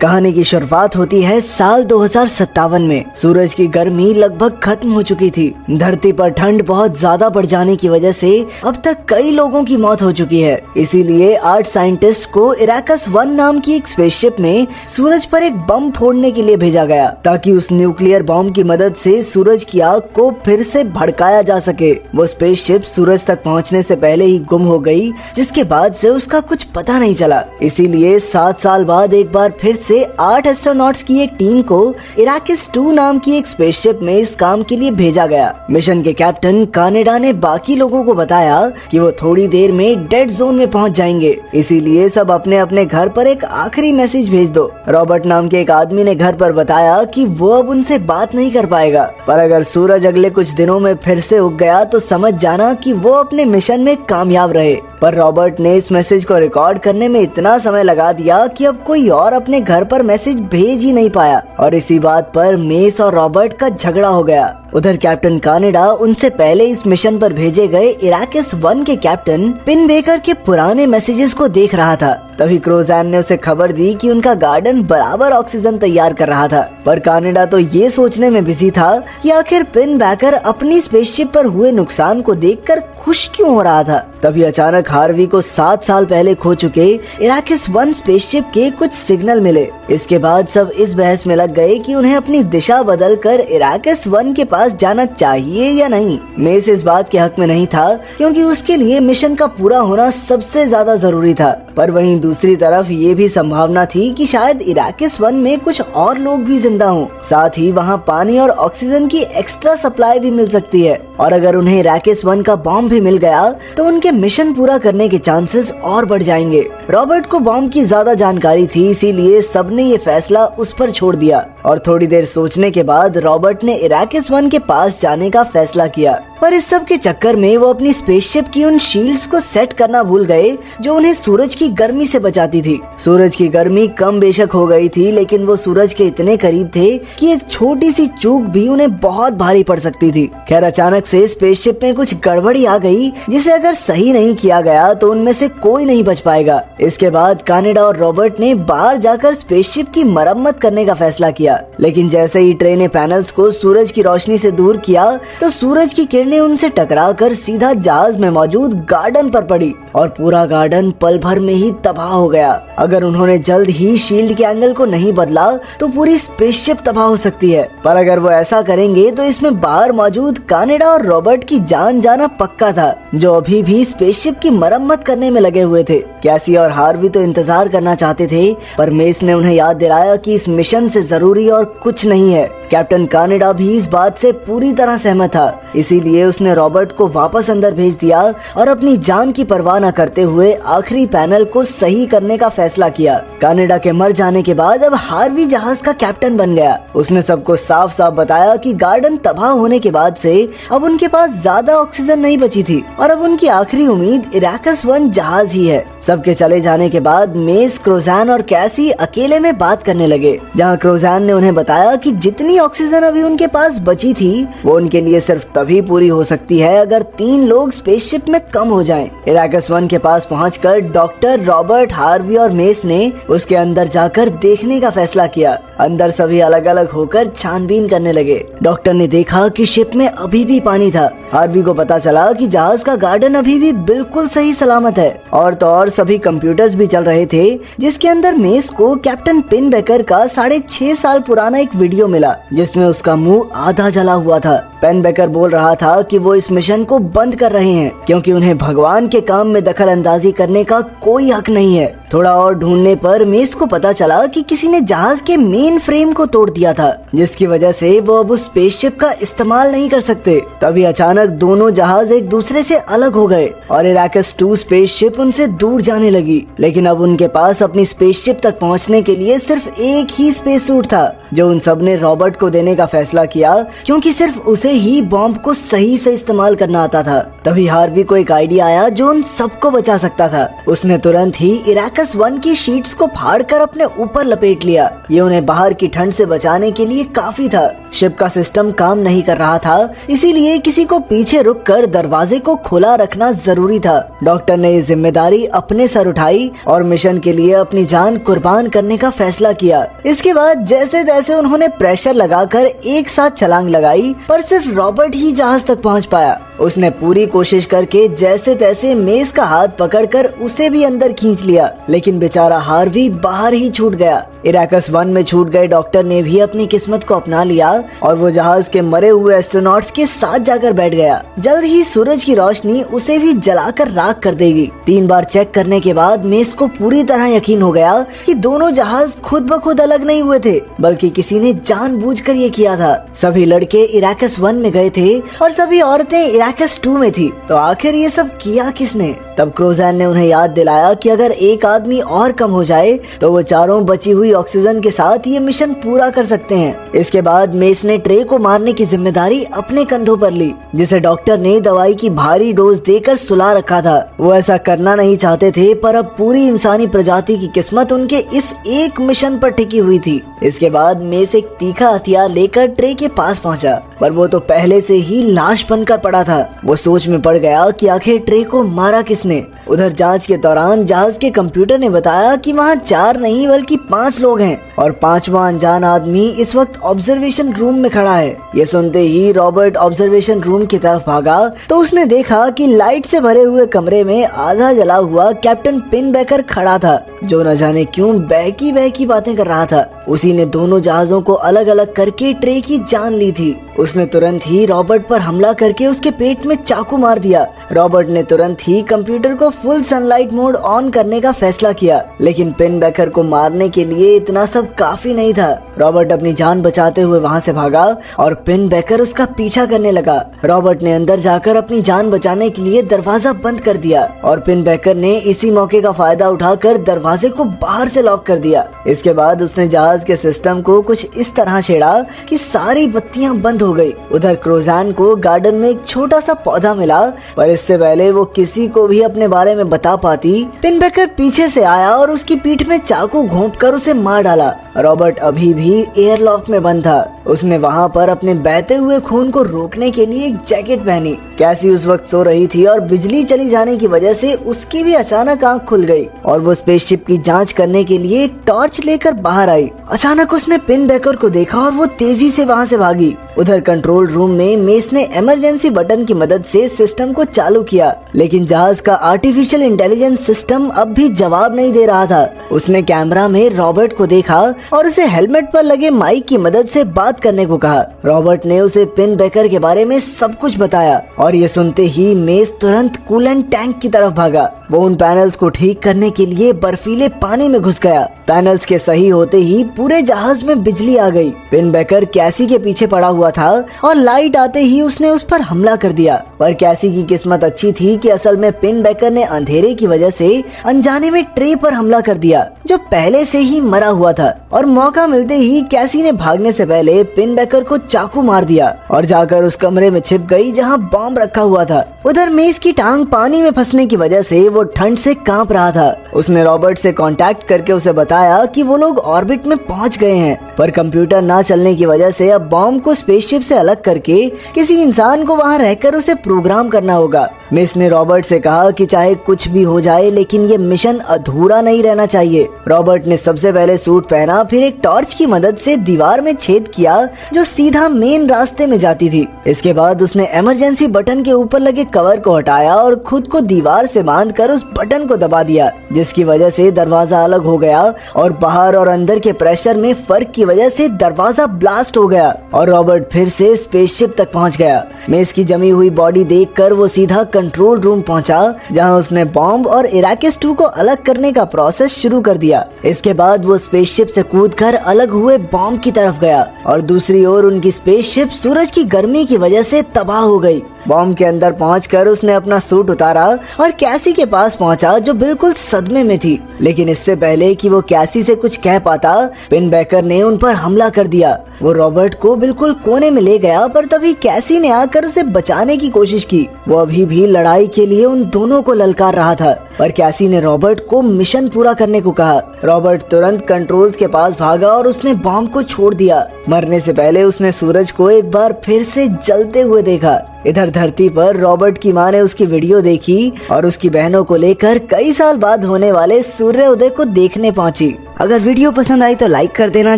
कहानी की शुरुआत होती है साल 2057 में। सूरज की गर्मी लगभग खत्म हो चुकी थी। धरती पर ठंड बहुत ज्यादा बढ़ जाने की वजह से अब तक कई लोगों की मौत हो चुकी है। इसीलिए 8 साइंटिस्ट को इराकस 1 नाम की एक स्पेसशिप में सूरज पर एक बम फोड़ने के लिए भेजा गया, ताकि उस न्यूक्लियर बॉम्ब की मदद से सूरज की आग को फिर से भड़काया जा सके। वो स्पेसशिप सूरज तक पहुंचने से पहले ही गुम हो गई, जिसके बाद से उसका कुछ पता नहीं चला। इसीलिए 7 साल बाद एक बार फिर से 8 एस्ट्रोनॉट्स की एक टीम को इराकस 2 नाम की एक स्पेसशिप में इस काम के लिए भेजा गया। मिशन के कैप्टन कानेडा ने बाकी लोगों को बताया कि वो थोड़ी देर में डेड जोन में पहुंच जाएंगे, इसीलिए सब अपने अपने घर पर एक आखिरी मैसेज भेज दो। रॉबर्ट नाम के एक आदमी ने घर पर बताया कि वो अब उनसे बात नहीं कर पाएगा, पर अगर सूरज अगले कुछ दिनों में फिर से उग गया तो समझ जाना कि वो अपने मिशन में कामयाब रहे। पर रॉबर्ट ने इस मैसेज को रिकॉर्ड करने में इतना समय लगा दिया कि अब कोई और अपने घर पर मैसेज भेज ही नहीं पाया, और इसी बात पर मेस और रॉबर्ट का झगड़ा हो गया। उधर कैप्टन कानेडा उनसे पहले इस मिशन पर भेजे गए इराकस 1 के कैप्टन पिन बेकर के पुराने मैसेजेस को देख रहा था। तभी क्रोजैन ने उसे खबर दी कि उनका गार्डन बराबर ऑक्सीजन तैयार कर रहा था, पर कानेडा तो ये सोचने में बिजी था कि आखिर पिन बेकर अपनी स्पेसशिप पर हुए नुकसान को देखकर खुश क्यों हो रहा था। तभी अचानक हार्वी को 7 साल पहले खो चुके इराकस 1 स्पेसशिप के कुछ सिग्नल मिले। इसके बाद सब इस बहस में लग गए कि उन्हें अपनी दिशा बदलकर इराकस 1 के पास जाना चाहिए या नहीं। मेस इस बात के हक में नहीं था, क्योंकि उसके लिए मिशन का पूरा होना सबसे ज्यादा जरूरी था। पर वहीं दूसरी तरफ ये भी संभावना थी कि शायद इराकस 1 में कुछ और लोग भी जिंदा हों। साथ ही वहाँ पानी और ऑक्सीजन की एक्स्ट्रा सप्लाई भी मिल सकती है, और अगर उन्हें इराकस 1 का बॉम्ब भी मिल गया तो उनके मिशन पूरा करने के चांसेस और बढ़ जाएंगे। रॉबर्ट को बॉम्ब की ज्यादा जानकारी थी, इसीलिए सबने ये फैसला उस पर छोड़ दिया, और थोड़ी देर सोचने के बाद रॉबर्ट ने इराकस 1 के पास जाने का फैसला किया। पर इस सब के चक्कर में वो अपनी स्पेसशिप की उन शील्ड्स को सेट करना भूल गए जो उन्हें सूरज की गर्मी से बचाती थी। सूरज की गर्मी कम बेशक हो गई थी, लेकिन वो सूरज के इतने करीब थे कि एक छोटी सी चूक भी उन्हें बहुत भारी पड़ सकती थी। खैर, अचानक से स्पेसशिप में कुछ गड़बड़ी आ गई, जिसे अगर सही नहीं किया गया तो उनमें से कोई नहीं बच पाएगा। इसके बाद कानेडा और रॉबर्ट ने बाहर जाकर स्पेसशिप की मरम्मत करने का फैसला किया, लेकिन जैसे ही ट्रे ने पैनल्स को सूरज की रोशनी से दूर किया तो सूरज की किरणें उनसे टकराकर सीधा जहाज में मौजूद गार्डन पर पड़ी, और पूरा गार्डन पल भर में ही तबाह हो गया। अगर उन्होंने जल्द ही शील्ड के एंगल को नहीं बदला तो पूरी स्पेसशिप तबाह हो सकती है, पर अगर वो ऐसा करेंगे तो इसमें बाहर मौजूद कानेडा और रॉबर्ट की जान जाना पक्का था, जो अभी भी स्पेसशिप की मरम्मत करने में लगे हुए थे। कैसी और हार्वी तो इंतजार करना चाहते थे, पर मेस ने उन्हें याद दिलाया कि इस मिशन से जरूरी और कुछ नहीं है। कैप्टन कानेडा भी इस बात से पूरी तरह सहमत था, इसीलिए उसने रॉबर्ट को वापस अंदर भेज दिया और अपनी जान की परवाह न करते हुए आखिरी पैनल को सही करने का फैसला किया। कानेडा के मर जाने के बाद अब हार्वी जहाज का कैप्टन बन गया। उसने सबको साफ साफ बताया कि गार्डन तबाह होने के बाद से अब उनके पास ज्यादा ऑक्सीजन नहीं बची थी, और अब उनकी आखिरी उम्मीद इराकस 1 जहाज ही है। सबके चले जाने के बाद मेस, क्रोजैन और कैसी अकेले में बात करने लगे, जहाँ क्रोजैन ने उन्हें बताया कि जितनी ऑक्सीजन अभी उनके पास बची थी वो उनके लिए सिर्फ तभी पूरी हो सकती है अगर 3 लोग स्पेसशिप में कम हो जाएं। इराकस 1 के पास पहुंचकर डॉक्टर, रॉबर्ट, हार्वी और मेस ने उसके अंदर जाकर देखने का फैसला किया। अंदर सभी अलग अलग होकर छानबीन करने लगे। डॉक्टर ने देखा कि शिप में अभी भी पानी था। हार्वी को पता चला कि जहाज का गार्डन अभी भी बिल्कुल सही सलामत है, और तो और सभी कंप्यूटर्स भी चल रहे थे, जिसके अंदर मेस को कैप्टन पिन बेकर का 6.5 साल पुराना एक वीडियो मिला, जिसमें उसका मुंह आधा जला हुआ था। पिन बेकर बोल रहा था कि वो इस मिशन को बंद कर रहे हैं, क्योंकि उन्हें भगवान के काम में दखल अंदाजी करने का कोई हक नहीं है। थोड़ा और ढूंढने पर मेस को पता चला कि किसी ने जहाज के मेन फ्रेम को तोड़ दिया था, जिसकी वजह से वो अब उस स्पेसशिप का इस्तेमाल नहीं कर सकते। तभी अचानक दोनों जहाज एक दूसरे से अलग हो गए और इराकस 2 स्पेसशिप उनसे दूर जाने लगी। लेकिन अब उनके पास अपनी स्पेसशिप तक पहुंचने के लिए सिर्फ एक ही स्पेस सूट था। जो उन सब ने रॉबर्ट को देने का फैसला किया, क्योंकि सिर्फ उसे ही बॉम्ब को सही से इस्तेमाल करना आता था। तभी हार्वी को एक आइडिया आया जो उन सबको बचा सकता था। उसने तुरंत ही इराकस 1 की शीट्स को फाड़कर अपने ऊपर लपेट लिया। ये उन्हें बाहर की ठंड से बचाने के लिए काफी था। शिप का सिस्टम काम नहीं कर रहा था, इसीलिए किसी को पीछे रुककर दरवाजे को खुला रखना जरूरी था। डॉक्टर ने ये जिम्मेदारी अपने सर उठाई और मिशन के लिए अपनी जान कुर्बान करने का फैसला किया। इसके बाद जैसे तैसे उन्होंने प्रेशर लगाकर एक साथ छलांग लगाई, पर सिर्फ रॉबर्ट ही जहाज तक पहुंच पाया। उसने पूरी कोशिश करके जैसे तैसे मेस का हाथ पकड़कर उसे भी अंदर खींच लिया, लेकिन बेचारा हार्वी बाहर ही छूट गया। इराकस 1 में छूट गए डॉक्टर ने भी अपनी किस्मत को अपना लिया और वो जहाज के मरे हुए एस्ट्रोनॉट्स के साथ जाकर बैठ गया। जल्द ही सूरज की रोशनी उसे भी जलाकर राख कर देगी। 3 बार चेक करने के बाद मेस को पूरी तरह यकीन हो गया कि दोनों जहाज खुद ब खुद अलग नहीं हुए थे, बल्कि किसी ने जानबूझकर ये किया था। सभी लड़के इराकस 1 में गए थे और सभी औरतें इराकस 2 में थी। तो आखिर ये सब किया किसने? तब क्रोजैन ने उन्हें याद दिलाया कि अगर एक आदमी और कम हो जाए तो वो चारों बची हुई ऑक्सीजन के साथ ये मिशन पूरा कर सकते हैं। इसके बाद मेस ने ट्रे को मारने की जिम्मेदारी अपने कंधों पर ली, जिसे डॉक्टर ने दवाई की भारी डोज देकर सुला रखा था। वो ऐसा करना नहीं चाहते थे, पर अब पूरी इंसानी प्रजाति की किस्मत उनके इस एक मिशन पर टिकी हुई थी। इसके बाद मेस एक तीखा हथियार लेकर ट्रे के पास पहुंचा, पर वो तो पहले से ही लाश बनकर पड़ा था। वो सोच में पड़ गया कि आखिर ट्रे को मारा किसने। उधर जांच के दौरान जहाज के कंप्यूटर ने बताया कि वहाँ 4 नहीं बल्कि 5 लोग हैं और 5वां अनजान आदमी इस वक्त ऑब्जर्वेशन रूम में खड़ा है। ये सुनते ही रॉबर्ट ऑब्जर्वेशन रूम की तरफ भागा तो उसने देखा कि लाइट से भरे हुए कमरे में आधा जला हुआ कैप्टन पिनबेकर खड़ा था, जो न जाने क्यों बहकी बहकी बातें कर रहा था। उसी ने दोनों जहाजों को अलग अलग करके ट्रे की जान ली थी। उसने तुरंत ही रॉबर्ट पर हमला करके उसके पेट में चाकू मार दिया। रॉबर्ट ने तुरंत ही कंप्यूटर को फुल सनलाइट मोड ऑन करने का फैसला किया, लेकिन पिनबेकर को मारने के लिए इतना सब काफी नहीं था। रॉबर्ट अपनी जान बचाते हुए वहाँ से भागा और पिनबेकर उसका पीछा करने लगा। रॉबर्ट ने अंदर जाकर अपनी जान बचाने के लिए दरवाजा बंद कर दिया और पिनबेकर ने इसी मौके का फायदा उठाकर दरवाजे को बाहर से लॉक कर दिया। इसके बाद उसने जहाज के सिस्टम को कुछ इस तरह छेड़ा कि सारी बत्तियां बंद हो गई। उधर क्रोजैन को गार्डन में एक छोटा सा पौधा मिला, पर इससे पहले वो किसी को भी अपने बारे में बता पाती, पिनबेकर पीछे से आया और उसकी पीठ में चाकू घोंपकर उसे मार डाला। रॉबर्ट अभी भी एयरलॉक में बंद था। उसने वहाँ पर अपने बहते हुए खून को रोकने के लिए एक जैकेट पहनी। कैसी उस वक्त सो रही थी और बिजली चली जाने की वजह से उसकी भी अचानक आंख खुल गई और वो स्पेसशिप की जांच करने के लिए एक टॉर्च लेकर बाहर आई। अचानक उसने पिनबेकर को देखा और वो तेजी से वहाँ से भागी। उधर कंट्रोल रूम में मेस ने इमरजेंसी बटन की मदद से सिस्टम को चालू किया, लेकिन जहाज का आर्टिफिशियल इंटेलिजेंस सिस्टम अब भी जवाब नहीं दे रहा था। उसने कैमरा में रॉबर्ट को देखा और उसे हेलमेट पर लगे माइक की मदद से बात करने को कहा। रॉबर्ट ने उसे पिनबेकर के बारे में सब कुछ बताया और ये सुनते ही मेस तुरंत कूलेंट टैंक की तरफ भागा। वो उन पैनल्स को ठीक करने के लिए बर्फीले पानी में घुस गया। पैनल्स के सही होते ही पूरे जहाज में बिजली आ गई। पिनबेकर कैसी के पीछे पड़ा हुआ था और लाइट आते ही उसने उस पर हमला कर दिया, पर कैसी की किस्मत अच्छी थी कि असल में पिनबेकर ने अंधेरे की वजह से अनजाने में ट्रे पर हमला कर दिया, जो पहले से ही मरा हुआ था। और मौका मिलते ही कैसी ने भागने से पहले पिनबेकर को चाकू मार दिया और जाकर उस कमरे में छिप गई जहाँ बॉम्ब रखा हुआ था। उधर मेस की टांग पानी में फंसने की वजह से वो ठंड से कांप रहा था। उसने रॉबर्ट से कांटेक्ट करके उसे बताया कि वो लोग ऑर्बिट में पहुंच गए हैं, पर कंप्यूटर ना चलने की वजह से अब बॉम्ब को स्पेसशिप से अलग करके किसी इंसान को वहां रहकर उसे प्रोग्राम करना होगा। मिस ने रॉबर्ट से कहा कि चाहे कुछ भी हो जाए, लेकिन ये मिशन अधूरा नहीं रहना चाहिए। रॉबर्ट ने सबसे पहले सूट पहना, फिर एक टॉर्च की मदद से दीवार में छेद किया जो सीधा मेन रास्ते में जाती थी। इसके बाद उसने इमरजेंसी बटन के ऊपर लगे कवर को हटाया और खुद को दीवार से बांधकर उस बटन को दबा दिया, जिसकी वजह से दरवाजा अलग हो गया और बाहर और अंदर के प्रेशर में फर्क की वजह से दरवाजा ब्लास्ट हो गया और रॉबर्ट फिर से स्पेसशिप तक पहुंच गया। मेस की जमी हुई बॉडी देखकर वो सीधा कंट्रोल रूम पहुंचा, जहां उसने बॉम्ब और इराकिस 2 को अलग करने का प्रोसेस शुरू कर दिया। इसके बाद वो स्पेसशिप से कूदकर अलग हुए बॉम्ब की तरफ गया और दूसरी ओर उनकी स्पेसशिप सूरज की गर्मी की वजह से तबाह हो गई। बॉम्ब के अंदर पहुंचकर उसने अपना सूट उतारा और कैसी के पास पहुंचा जो बिल्कुल सदमे में थी। लेकिन इससे पहले कि वो कैसी से कुछ कह पाता, पिन बेकर ने उन पर हमला कर दिया। वो रॉबर्ट को बिल्कुल कोने में ले गया, पर तभी कैसी ने आकर उसे बचाने की कोशिश की। वो अभी भी लड़ाई के लिए उन दोनों को ललकार रहा था, पर कैसी ने रॉबर्ट को मिशन पूरा करने को कहा। रॉबर्ट तुरंत कंट्रोल्स के पास भागा और उसने बॉम्ब को छोड़ दिया। मरने से पहले उसने सूरज को एक बार फिर से जलते हुए देखा। इधर धरती पर रॉबर्ट की मां ने उसकी वीडियो देखी और उसकी बहनों को लेकर कई साल बाद होने वाले सूर्योदय को देखने पहुंची। अगर वीडियो पसंद आई तो लाइक कर देना,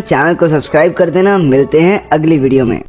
चैनल को सब्सक्राइब कर देना। मिलते हैं अगली वीडियो में।